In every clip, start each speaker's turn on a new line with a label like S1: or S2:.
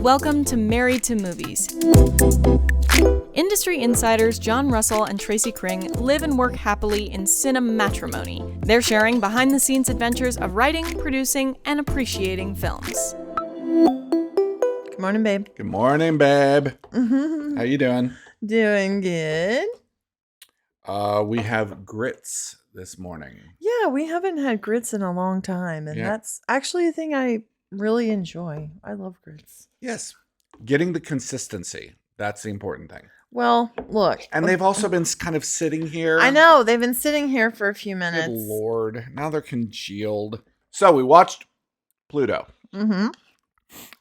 S1: Welcome to Married to Movies. Industry insiders John Russell and Tracy Kring live and work happily in cinematrimony. They're sharing behind-the-scenes adventures of writing, producing, and appreciating films.
S2: Good morning, babe.
S3: Good morning, babe. How you doing?
S2: Doing good.
S3: We have grits this morning.
S2: Yeah, we haven't had grits in a long time, and that's actually a thing I really enjoy. I love grits.
S3: Yes. Getting the consistency. That's the important thing.
S2: Well, look.
S3: And they've also been kind of sitting here.
S2: I know. They've been sitting here for a few minutes.
S3: Good Lord. Now they're congealed. So we watched Pluto.
S2: Mm-hmm.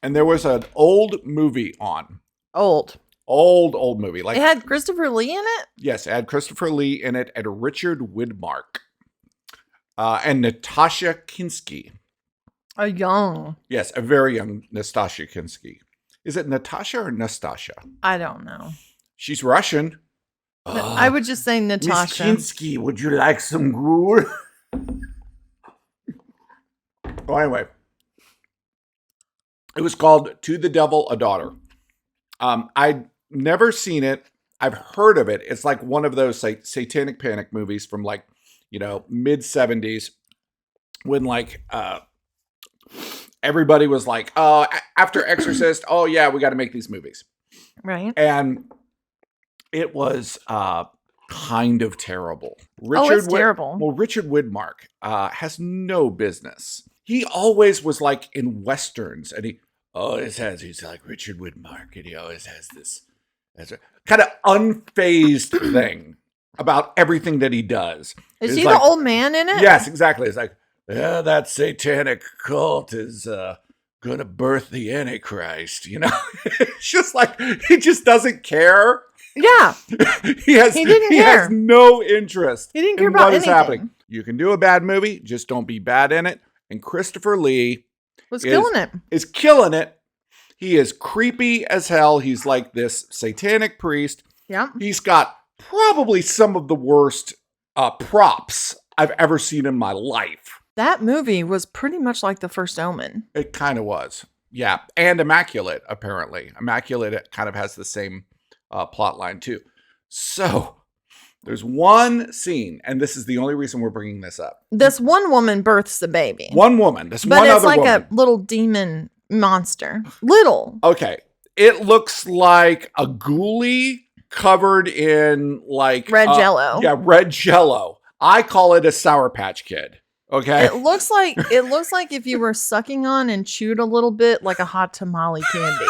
S3: And there was an old movie on.
S2: Old
S3: movie. Like
S2: it had Christopher Lee in it?
S3: Yes, it had Christopher Lee in it and Richard Widmark. And Natasha Kinski. Yes, a very young Natasha Kinski. Is it Natasha or Nastasha?
S2: I don't know.
S3: She's Russian.
S2: I would just say Natasha.
S3: Miss Kinski, would you like some gruel? Well, anyway. It was called To the Devil, a Daughter. I'd never seen it. I've heard of it. It's like one of those satanic panic movies from like, mid 70s when like, everybody was like, after Exorcist, oh yeah, we got to make these movies.
S2: Right.
S3: And it was kind of terrible.
S2: It's terrible.
S3: Well, Richard Widmark has no business. He always was like in Westerns and he's like Richard Widmark and he always has this kind of unfazed thing about everything that he does.
S2: Is he the old man in it?
S3: Yes, exactly. It's like, yeah, that satanic cult is going to birth the Antichrist, It's just like, he just doesn't care.
S2: Yeah.
S3: He has no interest.
S2: He didn't care about anything.
S3: Happening. You can do a bad movie, just don't be bad in it. And Christopher Lee is killing it. He is creepy as hell. He's like this satanic priest.
S2: Yeah.
S3: He's got probably some of the worst props I've ever seen in my life.
S2: That movie was pretty much like The First Omen.
S3: It kind of was. Yeah. And Immaculate, apparently. Immaculate kind of has the same plot line, too. So there's one scene, and this is the only reason we're bringing this up.
S2: This one woman births the baby.
S3: One woman. But
S2: it's like a little demon monster. Little.
S3: Okay. It looks like a ghoulie covered in like...
S2: red Jell-O.
S3: Yeah, red Jell-O. I call it a Sour Patch Kid. Okay.
S2: It looks like if you were sucking on and chewed a little bit like a hot tamale candy.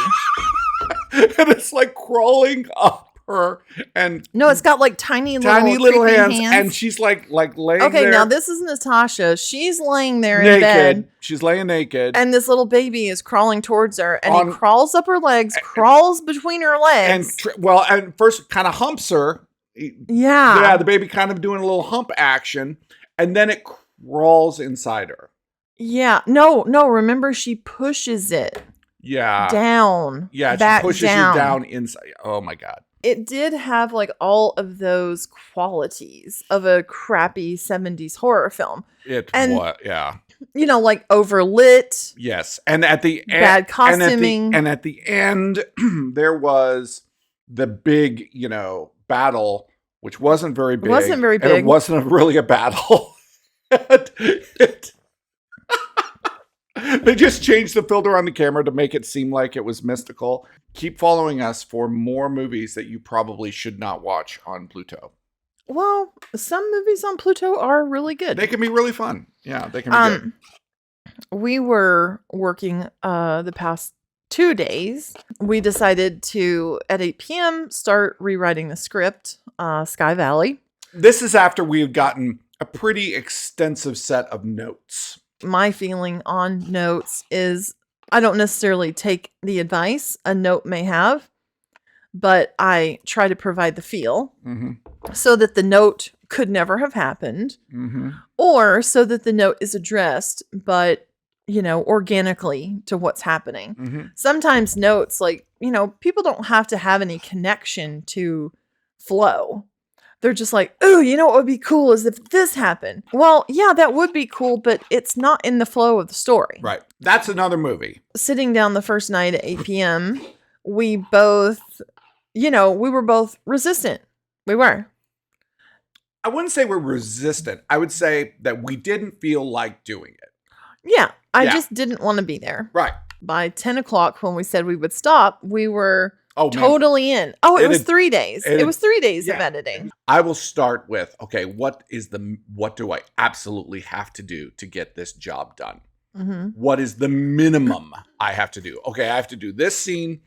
S3: And it's like crawling up her and
S2: no, it's got like tiny little hands,
S3: and she's like laying there.
S2: Okay, now this is Natasha. She's laying there
S3: naked.
S2: In bed.
S3: She's laying naked.
S2: And this little baby is crawling towards her and he crawls up her legs, crawls between her legs.
S3: And first kind of humps her.
S2: Yeah.
S3: Yeah, the baby kind of doing a little hump action and then it crawls inside her.
S2: Yeah. No, remember she pushes it.
S3: Yeah.
S2: Down.
S3: Yeah, she pushes you down inside. Oh my God.
S2: It did have like all of those qualities of a crappy 70s horror film.
S3: Yeah.
S2: Like overlit.
S3: Yes. And at the end,
S2: bad costuming.
S3: And at the end, there was the big, battle, which wasn't very big.
S2: And it
S3: wasn't really a battle. They just changed the filter on the camera to make it seem like it was mystical. Keep following us for more movies that you probably should not watch on Pluto.
S2: Well, some movies on Pluto are really good.
S3: They can be really fun. Yeah, they can be good.
S2: We were working the past 2 days. We decided to, at 8 p.m., start rewriting the script, Sky Valley.
S3: This is after we've gotten a pretty extensive set of notes.
S2: My feeling on notes is I don't necessarily take the advice a note may have, but I try to provide the feel so that the note could never have happened or so that the note is addressed, but, organically to what's happening. Sometimes notes people don't have to have any connection to flow. they're just like, oh, you know what would be cool is if this happened. Well, yeah, that would be cool, but it's not in the flow of the story.
S3: Right. That's another movie.
S2: Sitting down the first night at 8 p.m., we both, we were both resistant. We were.
S3: I wouldn't say we're resistant. I would say that we didn't feel like doing it.
S2: Yeah. I just didn't want to be there.
S3: Right.
S2: By 10 o'clock, when we said we would stop, we were totally in. Oh, it was 3 days. It was 3 days of editing.
S3: I will start with, okay, what do I absolutely have to do to get this job done? Mm-hmm. What is the minimum I have to do? Okay, I have to do this scene.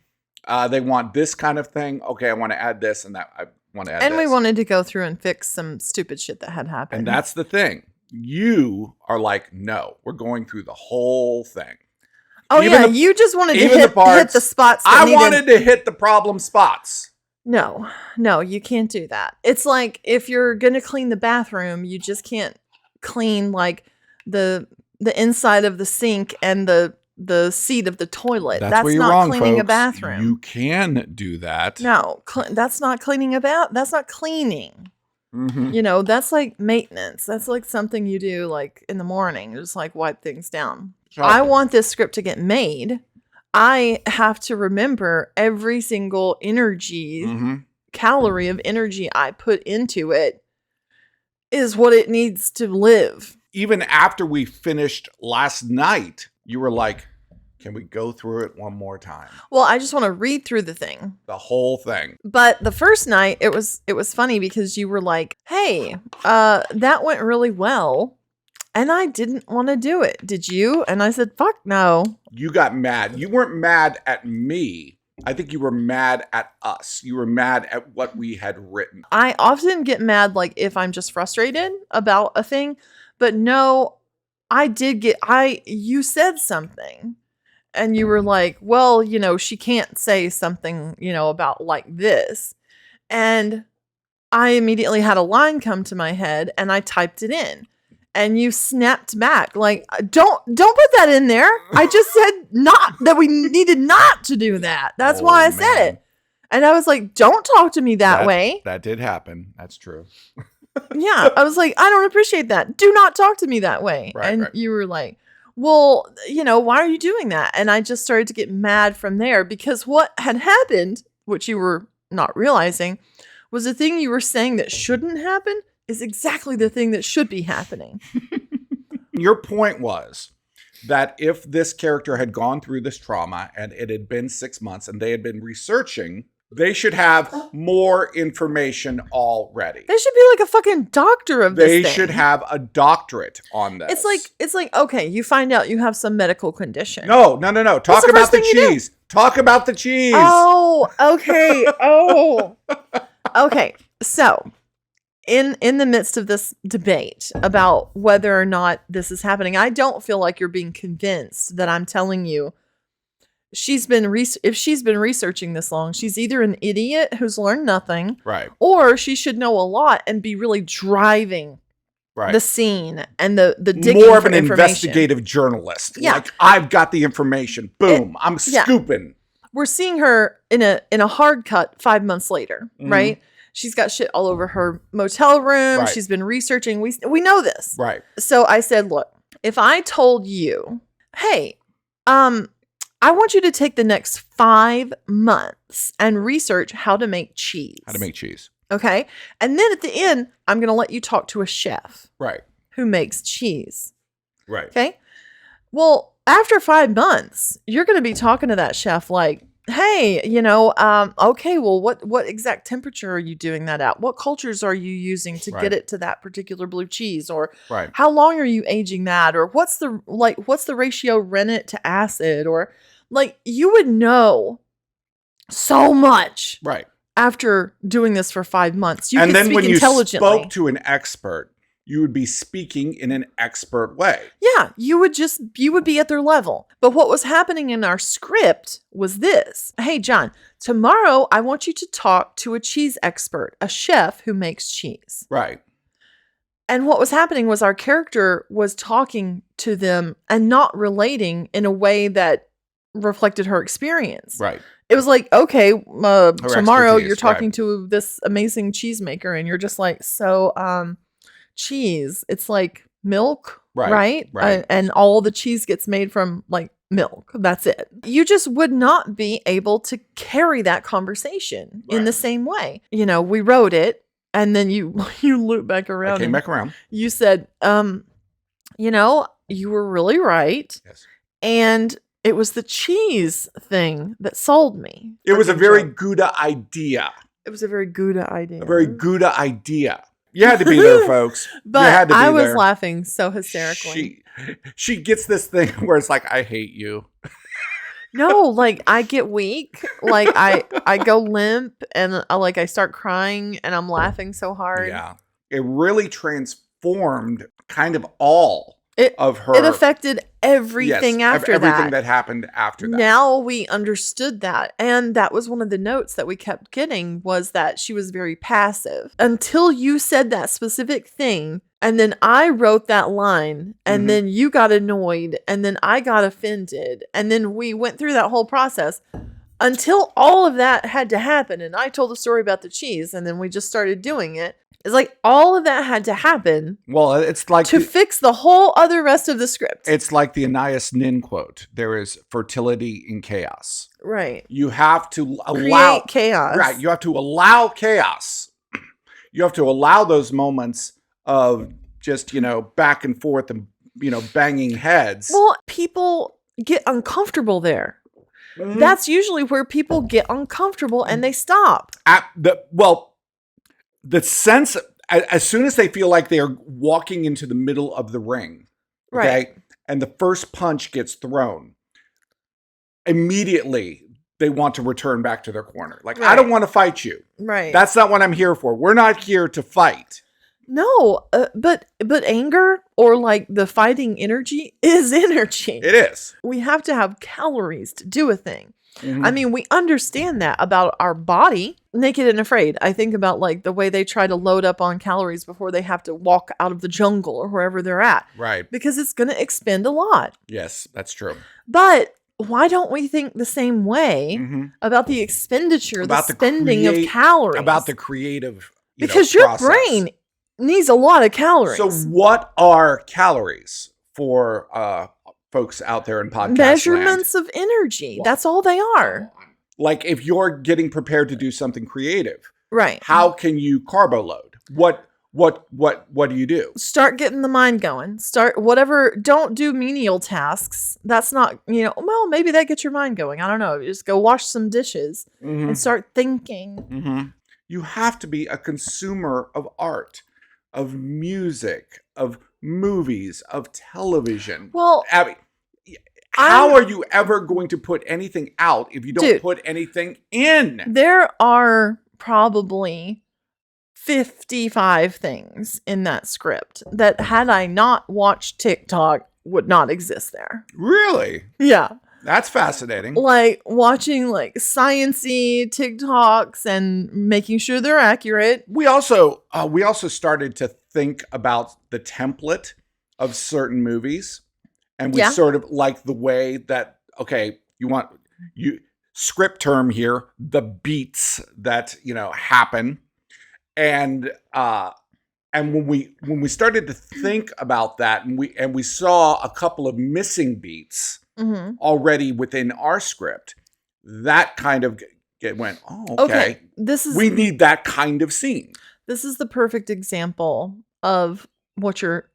S3: They want this kind of thing. Okay, I want to add this and that. I want to add
S2: and
S3: this.
S2: we wanted to go through and fix some stupid shit that had happened.
S3: And that's the thing. You are like, no, we're going through the whole thing.
S2: Oh, even you just wanted to hit the spots.
S3: I wanted to hit the problem spots.
S2: No, you can't do that. It's like if you're going to clean the bathroom, you just can't clean like the inside of the sink and the seat of the toilet. That's
S3: where you're
S2: not
S3: wrong,
S2: cleaning
S3: folks.
S2: a bathroom.
S3: You can do that.
S2: No, that's not cleaning that's not cleaning.
S3: Mm-hmm.
S2: That's like maintenance. That's like something you do like in the morning, just like wipe things down.
S3: Sure.
S2: I want this script to get made. I have to remember every single calorie of energy I put into it is what it needs to live.
S3: Even after we finished last night, you were like, can we go through it one more time?
S2: Well, I just want to read through the thing.
S3: The whole thing.
S2: But the first night, it was funny because you were like, hey, that went really well. And I didn't want to do it. Did you? And I said, fuck no.
S3: You got mad. You weren't mad at me. I think you were mad at us. You were mad at what we had written.
S2: I often get mad like if I'm just frustrated about a thing. But no, you said something. And you were like, well, she can't say something, about like this. And I immediately had a line come to my head and I typed it in. And you snapped back like, don't put that in there. I just said that we needed not to do that. That's why I said it. And I was like, don't talk to me that way.
S3: That did happen. That's true.
S2: Yeah. I was like, I don't appreciate that. Do not talk to me that way.
S3: Right,
S2: and
S3: right.
S2: You were like, well, why are you doing that? And I just started to get mad from there because what had happened, which you were not realizing, was the thing you were saying that shouldn't happen is exactly the thing that should be happening.
S3: Your point was that if this character had gone through this trauma and it had been 6 months and they had been researching, they should have more information already.
S2: They should be like a fucking doctor of this thing.
S3: They should have a doctorate on this.
S2: It's like, okay, you find out you have some medical condition.
S3: No. Talk about the cheese. Talk about the cheese.
S2: Oh, okay. Okay. So, in the midst of this debate about whether or not this is happening, I don't feel like you're being convinced that I'm telling you if she's been researching this long, she's either an idiot who's learned nothing,
S3: right,
S2: or she should know a lot and be really driving the scene and the digging
S3: more of an
S2: information.
S3: Investigative journalist.
S2: Yeah.
S3: Like, I've got the information. Boom. I'm scooping.
S2: We're seeing her in a hard cut 5 months later, right? She's got shit all over her motel room.
S3: Right.
S2: She's been researching. We know this.
S3: Right.
S2: So I said, look, if I told you, hey, I want you to take the next 5 months and research how to make cheese. Okay. And then at the end, I'm going to let you talk to a chef.
S3: Right.
S2: Who makes cheese.
S3: Right.
S2: Okay. Well, after 5 months, you're going to be talking to that chef like, hey, okay, well, what exact temperature are you doing that at? What cultures are you using to get it to that particular blue cheese? Or how long are you aging that? Or what's the ratio rennet to acid? Or like, you would know so much after doing this for 5 months. You
S3: and
S2: could
S3: then
S2: speak
S3: when you
S2: intelligently.
S3: spoke to an expert, you would be speaking in an expert way.
S2: Yeah, you would be at their level. But what was happening in our script was this. Hey, John, tomorrow I want you to talk to a cheese expert, a chef who makes cheese.
S3: Right.
S2: And what was happening was our character was talking to them and not relating in a way that reflected her experience.
S3: Right.
S2: it was like, okay, tomorrow
S3: expertise,
S2: you're talking to this amazing cheesemaker and you're just like, so, cheese, it's like milk, right?
S3: Right.
S2: And all the cheese gets made from like milk. That's it. You just would not be able to carry that conversation in the same way. You know, we wrote it and then you loop back around.
S3: I came back around.
S2: You said, you know, you were really right.
S3: Yes.
S2: And it was the cheese thing that sold me.
S3: It was a very Gouda idea.
S2: It was a very Gouda idea.
S3: A very Gouda idea. You had to be there, folks.
S2: But
S3: you had to be
S2: I was
S3: there.
S2: laughing so hysterically.
S3: She gets this thing where it's like, I hate you.
S2: No, like I get weak. Like I go limp and I start crying and I'm laughing so hard.
S3: Yeah. It really transformed kind of all of her.
S2: It affected everything after that.
S3: Everything that happened after that.
S2: Now we understood that. And that was one of the notes that we kept getting was that she was very passive. Until you said that specific thing. And then I wrote that line. And then you got annoyed. And then I got offended. And then we went through that whole process. Until all of that had to happen. And I told the story about the cheese. And then we just started doing it. It's like all of that had to happen.
S3: Well, it's like
S2: to fix the whole other rest of the script.
S3: It's like the Anaïs Nin quote. There is fertility in chaos.
S2: Right.
S3: You have to allow
S2: chaos.
S3: Right. You have to allow chaos. You have to allow those moments of just, back and forth and, banging heads.
S2: Well, people get uncomfortable there. Mm-hmm. That's usually where people get uncomfortable and they stop.
S3: The sense, as soon as they feel like they are walking into the middle of the ring, okay,
S2: right,
S3: and the first punch gets thrown, immediately they want to return back to their corner. Like, right. I don't want to fight you.
S2: Right.
S3: That's not what I'm here for. We're not here to fight.
S2: No, but anger or like the fighting energy is energy.
S3: It is.
S2: We have to have calories to do a thing. Mm-hmm. I mean, we understand that about our body. Naked and Afraid. I think about like the way they try to load up on calories before they have to walk out of the jungle or wherever they're at.
S3: Right.
S2: Because it's going to expend a lot.
S3: Yes, that's true.
S2: But why don't we think the same way about the expenditure, about the spending of calories?
S3: About the creative
S2: because your brain needs a lot of calories.
S3: So what are calories for folks out there in podcast
S2: measurements
S3: land?
S2: Of energy. Well, that's all they are.
S3: Like if you're getting prepared to do something creative,
S2: right? How
S3: can you carbo load? What do you do?
S2: Start getting the mind going. Start whatever. Don't do menial tasks. That's not, well, maybe that gets your mind going. I don't know. Just go wash some dishes and start thinking.
S3: Mm-hmm. You have to be a consumer of art, of music, of movies, of television.
S2: Well,
S3: Abby, how are you ever going to put anything out if you don't put anything in?
S2: There are probably 55 things in that script that had I not watched TikTok would not exist there.
S3: Really?
S2: Yeah.
S3: That's fascinating.
S2: Like watching like science-y TikToks and making sure they're accurate.
S3: We also started to think about the template of certain movies. And we sort of like the way that, script term here, the beats that, happen. And when we started to think about that and we saw a couple of missing beats already within our script, that kind of went, okay. We need that kind of scene.
S2: This is the perfect example of what you're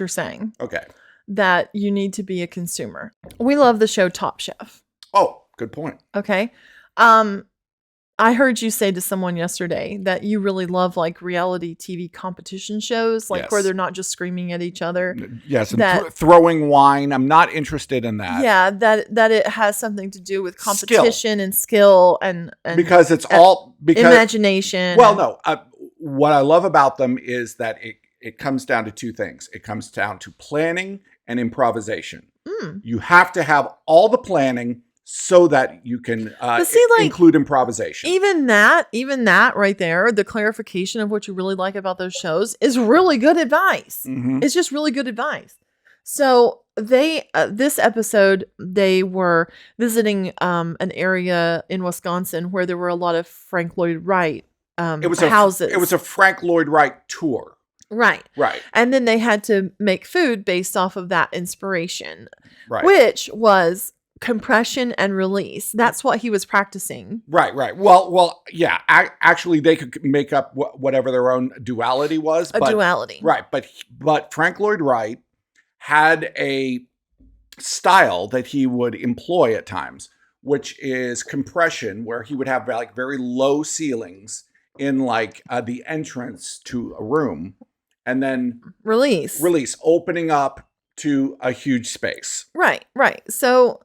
S2: saying.
S3: Okay.
S2: That you need to be a consumer. We love the show Top Chef.
S3: Oh, good point.
S2: Okay. I heard you say to someone yesterday that you really love like reality TV competition shows, like where they're not just screaming at each other.
S3: Yes, and throwing wine. I'm not interested in that.
S2: Yeah, that it has something to do with competition and skill and
S3: because it's all
S2: imagination.
S3: Well, no. What I love about them is that it comes down to two things. It comes down to planning and improvisation. You have to have all the planning so that you can include improvisation.
S2: Even that right there, the clarification of what you really like about those shows is really good advice. It's just really good advice. So this episode, they were visiting an area in Wisconsin where there were a lot of Frank Lloyd Wright houses.
S3: It was a Frank Lloyd Wright tour.
S2: Right.
S3: Right.
S2: And then they had to make food based off of that inspiration,
S3: Right.
S2: which was compression and release. That's what he was practicing.
S3: Right. Well, yeah. Actually, they could make up whatever their own duality was.
S2: Duality.
S3: Right. But Frank Lloyd Wright had a style that he would employ at times, which is compression, where he would have like very low ceilings in like the entrance to a room, and then release, opening up to a huge space.
S2: Right. So,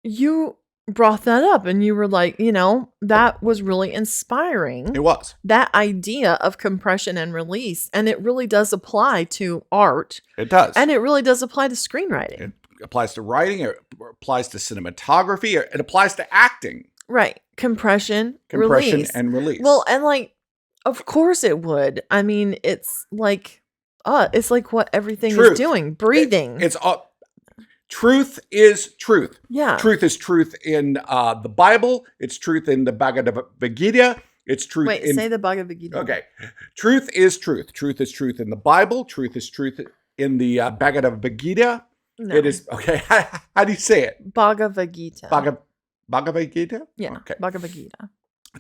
S2: you brought that up and you were like, that was really inspiring.
S3: It was.
S2: That idea of compression and release. And it really does apply to art.
S3: It does.
S2: And it really does apply to screenwriting.
S3: It applies to writing. It applies to cinematography. It applies to acting.
S2: Right. Compression, release.
S3: And release.
S2: Well, and like, of course it would. I mean, it's like what everything is doing. Breathing.
S3: Truth is truth.
S2: Yeah.
S3: Truth is truth in the Bible. It's truth in the Bhagavad Gita. It's truth
S2: say the Bhagavad Gita.
S3: Okay. Truth is truth. Truth is truth in the Bible. Truth is truth in the Bhagavad Gita.
S2: No.
S3: It is, okay. How do you say it?
S2: Bhagavad Gita.
S3: Bhagavad Gita?
S2: Yeah.
S3: Okay.
S2: Bhagavad Gita.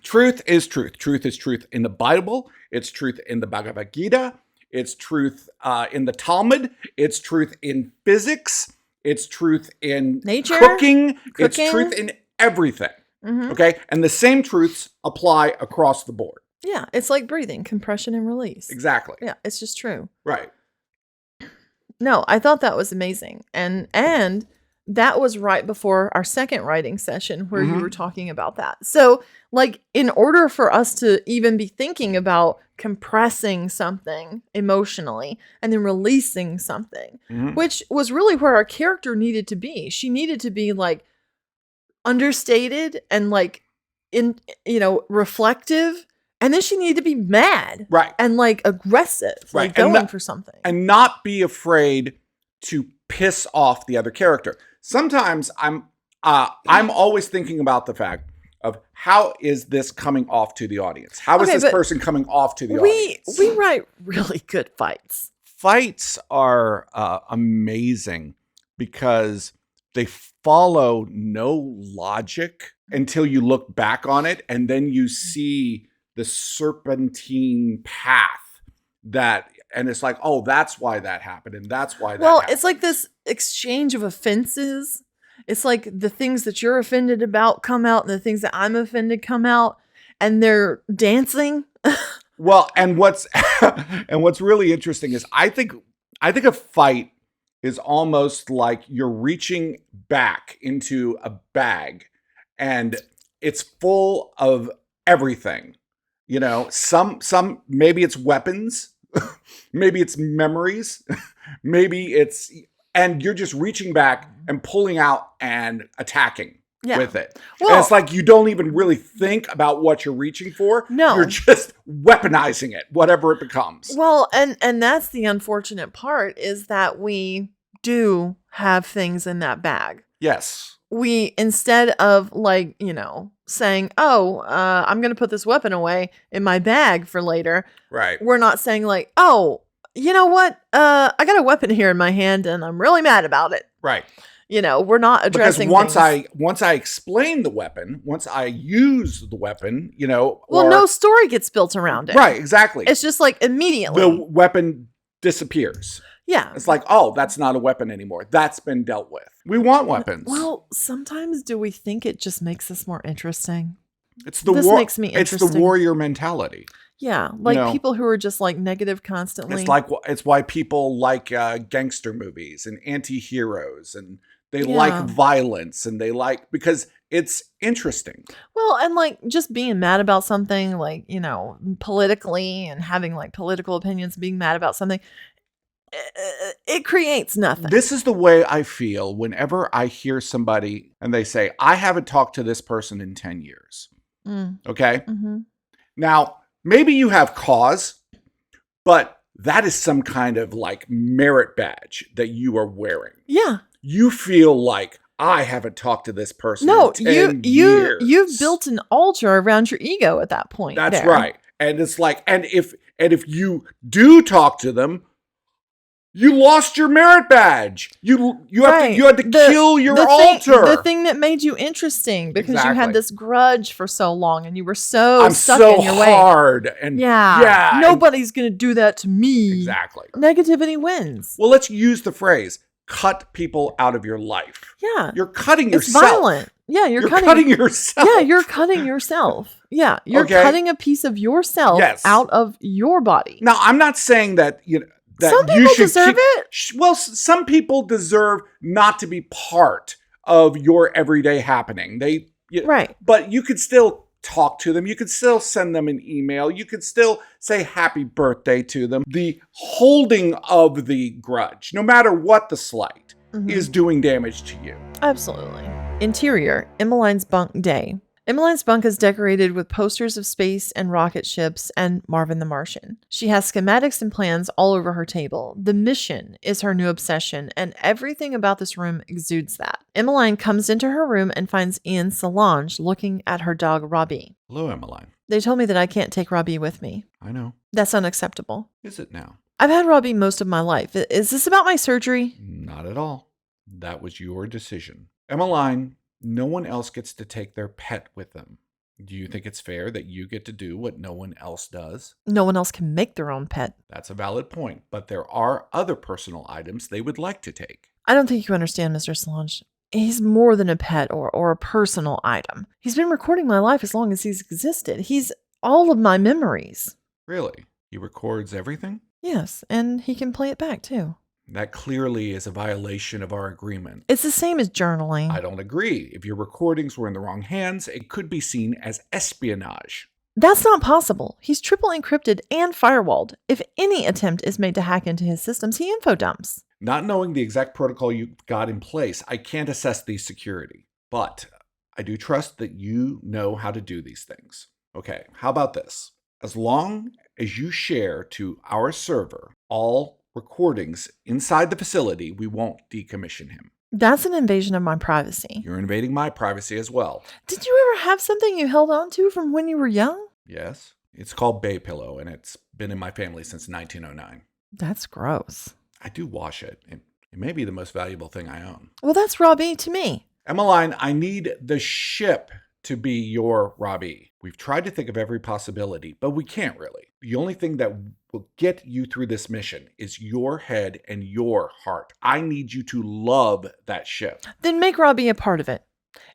S3: Truth is truth. Truth is truth in the Bible. It's truth in the Bhagavad Gita. It's truth in the Talmud. It's truth in physics. It's truth in
S2: nature,
S3: cooking. It's truth in everything.
S2: Mm-hmm.
S3: Okay? And the same truths apply across the board.
S2: Yeah. It's like breathing, compression and release.
S3: Exactly.
S2: Yeah. It's just true.
S3: Right.
S2: No, I thought that was amazing. And that was right before our second writing session where you were talking about that. So, like, in order for us to even be thinking about compressing something emotionally and then releasing something, which was really where our character needed to be. She needed to be like understated and like reflective. And then she needed to be mad.
S3: Right.
S2: And like aggressive.
S3: Right.
S2: Like going for something.
S3: And not be afraid to piss off the other character. Sometimes I'm always thinking about the fact of how is this coming off to the audience? How is this person coming off to the audience?
S2: We write really good fights.
S3: Fights are amazing because they follow no logic until you look back on it, and then you see the serpentine path and it's like, oh, that's why that happened. And that's why that happened.
S2: It's like this exchange of offenses. It's like the things that you're offended about come out and the things that I'm offended come out, and they're dancing.
S3: Well, and what's really interesting is I think a fight is almost like you're reaching back into a bag and it's full of everything. Some maybe it's weapons, maybe it's memories, and you're just reaching back and pulling out and attacking with it. Well, and it's like you don't even really think about what you're reaching for.
S2: No.
S3: You're just weaponizing it, whatever it becomes.
S2: Well, and that's the unfortunate part is that we do have things in that bag.
S3: Yes.
S2: We, instead of like, saying, I'm going to put this weapon away in my bag for later.
S3: Right.
S2: We're not saying like, oh, you know what? I got a weapon here in my hand and I'm really mad about it.
S3: Right.
S2: We're not addressing
S3: because once I explain the weapon, once I use the weapon,
S2: no story gets built around it.
S3: Right. Exactly.
S2: It's just like immediately
S3: the weapon disappears.
S2: Yeah.
S3: It's like, oh, that's not a weapon anymore. That's been dealt with. We want weapons.
S2: Well, sometimes do we think it just makes us more interesting?
S3: This makes me interesting. It's the warrior mentality.
S2: Yeah. Like people who are just like negative constantly.
S3: It's why people like gangster movies and anti-heroes, and they like violence, and because it's interesting.
S2: Well, and like just being mad about something, like, politically, and having like political opinions, being mad about something, it creates nothing.
S3: This is the way I feel whenever I hear somebody and they say, I haven't talked to this person in 10 years. Okay?
S2: Mm-hmm.
S3: Now, maybe you have cause, but that is some kind of like merit badge that you are wearing.
S2: Yeah.
S3: You feel like, I haven't talked to this person
S2: No,
S3: in 10 years.
S2: you've built an altar around your ego at that point.
S3: That's right. And it's like, and if you do talk to them, you lost your merit badge. You had to kill your altar.
S2: The thing that made you interesting because you had this grudge for so long and you were so
S3: I'm
S2: stuck
S3: so
S2: in your way.
S3: hard and yeah.
S2: Nobody's gonna do that to me.
S3: Exactly.
S2: Negativity wins.
S3: Well, let's use the phrase cut people out of your life.
S2: Yeah.
S3: You're cutting yourself.
S2: It's violent. Yeah, you're
S3: cutting yourself.
S2: Yeah, you're cutting yourself. Yeah, you're cutting a piece of yourself out of your body.
S3: Now, I'm not saying that that
S2: some people deserve it.
S3: Well, some people deserve not to be part of your everyday happening. Right. But you could still talk to them. You could still send them an email. You could still say happy birthday to them. The holding of the grudge, no matter what the slight, is doing damage to you.
S2: Absolutely. Interior, Emmeline's bunk day. Emmeline's bunk is decorated with posters of space and rocket ships and Marvin the Martian. She has schematics and plans all over her table. The mission is her new obsession, and everything about this room exudes that. Emmeline comes into her room and finds Ian Solange looking at her dog, Robbie.
S3: Hello, Emmeline.
S2: They told me that I can't take Robbie with me.
S3: I know.
S2: That's unacceptable.
S3: Is it now?
S2: I've had Robbie most of my life. Is this about my surgery?
S3: Not at all. That was your decision. Emmeline, no one else gets to take their pet with them. Do you think it's fair that you get to do what no one else does?
S2: No one else can make their own pet.
S3: That's a valid point, but there are other personal items they would like to take.
S2: I don't think you understand, Mr. Solange. He's more than a pet or a personal item. He's been recording my life as long as he's existed. He's all of my memories.
S3: Really? He records everything?
S2: Yes, and he can play it back too.
S3: That clearly is a violation of our agreement.
S2: It's the same as journaling.
S3: I don't agree. If your recordings were in the wrong hands, it could be seen as espionage.
S2: That's not possible. He's triple encrypted and firewalled. If any attempt is made to hack into his systems, he info dumps.
S3: Not knowing the exact protocol you've got in place, I can't assess the security. But I do trust that you know how to do these things. Okay, how about this? As long as you share to our server all recordings inside the facility, we won't decommission him.
S2: That's an invasion of my privacy.
S3: You're invading my privacy as well.
S2: Did you ever have something you held on to from when you were young?
S3: Yes. It's called Bay Pillow, and it's been in my family since 1909.
S2: That's gross.
S3: I do wash it. It may be the most valuable thing I own.
S2: Well, that's Robbie to me.
S3: Emmeline, I need the ship to be your Robbie. We've tried to think of every possibility, but we can't really. The only thing that will get you through this mission is your head and your heart. I need you to love that ship.
S2: Then make Robbie a part of it.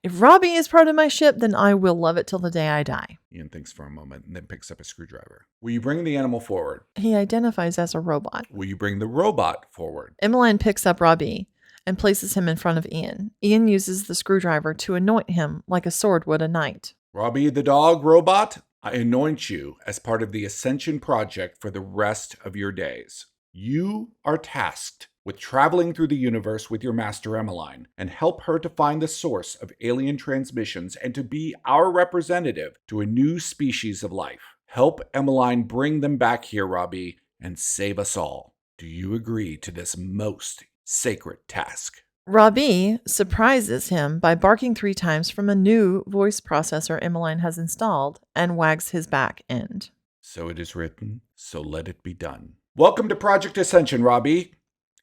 S2: If Robbie is part of my ship, then I will love it till the day I die.
S3: Ian thinks for a moment and then picks up a screwdriver. Will you bring the animal forward?
S2: He identifies as a robot.
S3: Will you bring the robot forward?
S2: Emmeline picks up Robbie and places him in front of Ian. Ian uses the screwdriver to anoint him like a sword would a knight.
S3: Robbie the dog robot, I anoint you as part of the Ascension Project for the rest of your days. You are tasked with traveling through the universe with your master Emmeline and help her to find the source of alien transmissions and to be our representative to a new species of life. Help Emmeline bring them back here, Robbie, and save us all. Do you agree to this most sacred task?
S2: Robbie surprises him by barking 3 times from a new voice processor Emmeline has installed and wags his back end.
S3: So it is written, so let it be done. Welcome to Project Ascension, Robbie.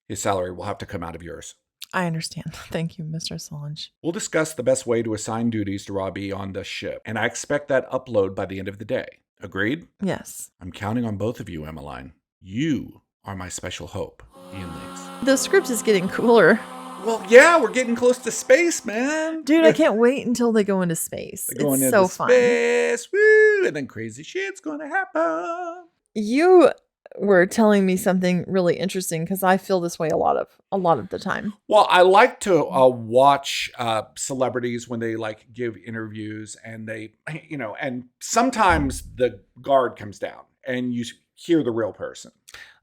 S3: His salary will have to come out of yours.
S2: I understand. Thank you, Mr. Solange.
S3: We'll discuss the best way to assign duties to Robbie on the ship, and I expect that upload by the end of the day. Agreed?
S2: Yes.
S3: I'm counting on both of you, Emmeline. You are my special hope. Ian leaves.
S2: The script is getting cooler.
S3: Well, yeah, we're getting close to space, man.
S2: Dude, I can't wait until they go into space.
S3: They're going
S2: it's
S3: into
S2: so fun.
S3: Space, woo, and then crazy shit's going to happen.
S2: You were telling me something really interesting because I feel this way a lot of the time.
S3: Well, I like to watch celebrities when they like give interviews, and they, and sometimes the guard comes down and you hear the real person.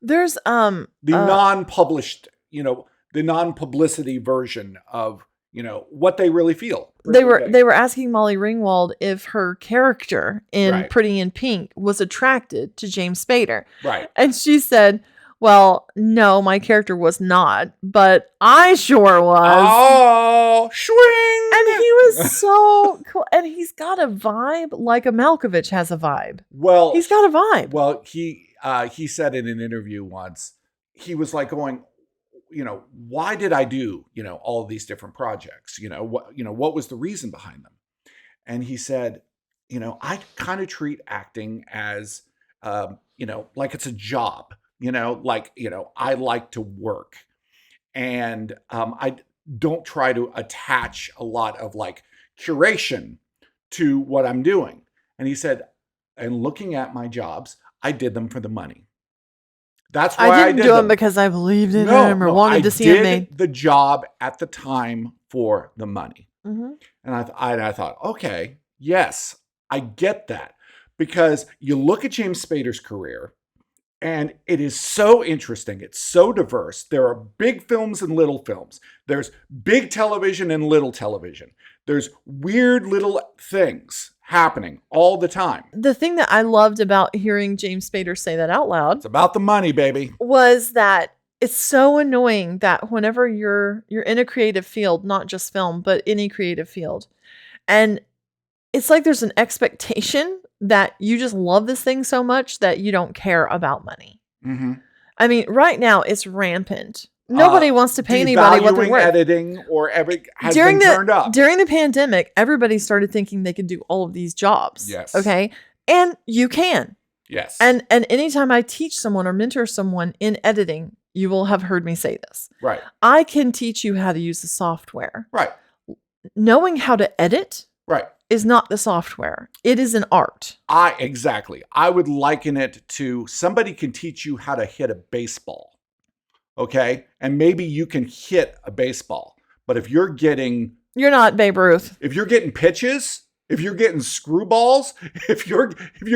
S2: There's
S3: the non-published, the non-publicity version of what they really feel.
S2: They were asking Molly Ringwald if her character in Pretty in Pink was attracted to James Spader.
S3: Right.
S2: And she said, well, no, my character was not, but I sure was.
S3: Oh, swing!
S2: And he was so cool. And he's got a vibe like a Malkovich has a vibe.
S3: Well,
S2: he's got a vibe.
S3: Well, he said in an interview once, he was like going, why did I do, all of these different projects? What was the reason behind them? And he said, I kind of treat acting as, like it's a job, I like to work, and I don't try to attach a lot of like curation to what I'm doing. And he said, and looking at my jobs, I did them for the money. That's why I didn't do them
S2: because I believed in him or wanted to see him made.
S3: I did the job at the time for the money. Mm-hmm. And I thought, okay, yes, I get that. Because you look at James Spader's career, and it is so interesting. It's so diverse. There are big films and little films. There's big television and little television. There's weird little things happening all the time.
S2: The thing that I loved about hearing James Spader say that out loud,
S3: it's about the money, baby,
S2: was that it's so annoying that whenever you're in a creative field, not just film, but any creative field, and it's like there's an expectation that you just love this thing so much that you don't care about money. Mm-hmm. I mean, right now it's rampant. Nobody wants to pay anybody what they're worth.
S3: Editing or has been turned up.
S2: During the pandemic, everybody started thinking they could do all of these jobs.
S3: Yes.
S2: Okay. And you can.
S3: Yes.
S2: And anytime I teach someone or mentor someone in editing, you will have heard me say this.
S3: Right.
S2: I can teach you how to use the software.
S3: Right.
S2: Knowing how to edit.
S3: Right.
S2: Is not the software. It is an art.
S3: Exactly. I would liken it to somebody can teach you how to hit a baseball. Okay? And maybe you can hit a baseball. But if you're
S2: not Babe Ruth.
S3: If you're getting pitches, if you're getting screwballs, if you're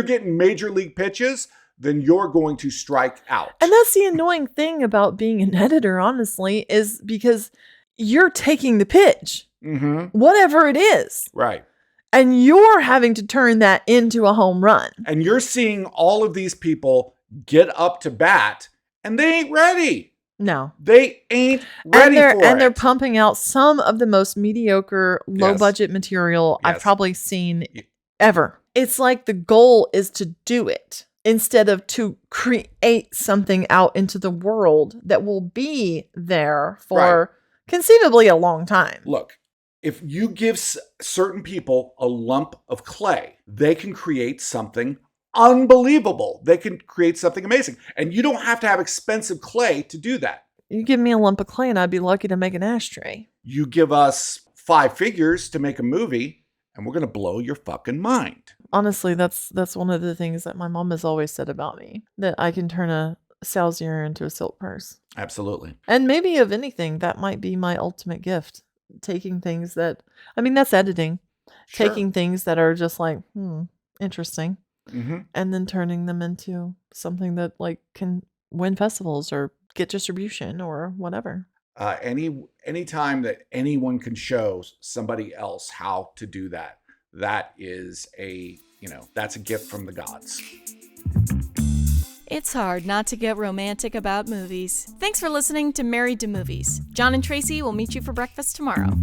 S3: getting major league pitches, then you're going to strike out.
S2: And that's the annoying thing about being an editor, honestly, is because you're taking the pitch. Mm-hmm. Whatever it is.
S3: Right.
S2: And you're having to turn that into a home run.
S3: And you're seeing all of these people get up to bat, and they ain't ready.
S2: No.
S3: They ain't ready for it.
S2: And they're pumping out some of the most mediocre, low-budget material I've probably seen ever. It's like the goal is to do it instead of to create something out into the world that will be there for conceivably a long time.
S3: Look. If you give certain people a lump of clay, they can create something unbelievable. They can create something amazing. And you don't have to have expensive clay to do that.
S2: You give me a lump of clay and I'd be lucky to make an ashtray.
S3: You give us 5 figures to make a movie and we're going to blow your fucking mind.
S2: Honestly, that's one of the things that my mom has always said about me, that I can turn a sow's ear into a silk purse.
S3: Absolutely.
S2: And maybe of anything, that might be my ultimate gift. Taking things that's editing. Sure. Taking things that are just like, interesting. Mm-hmm. And then turning them into something that like can win festivals or get distribution or whatever. Any time that anyone can show somebody else how to do that, that is that's a gift from the gods.
S1: It's hard not to get romantic about movies. Thanks for listening to Married to Movies. Jon and Tracy will meet you for breakfast tomorrow.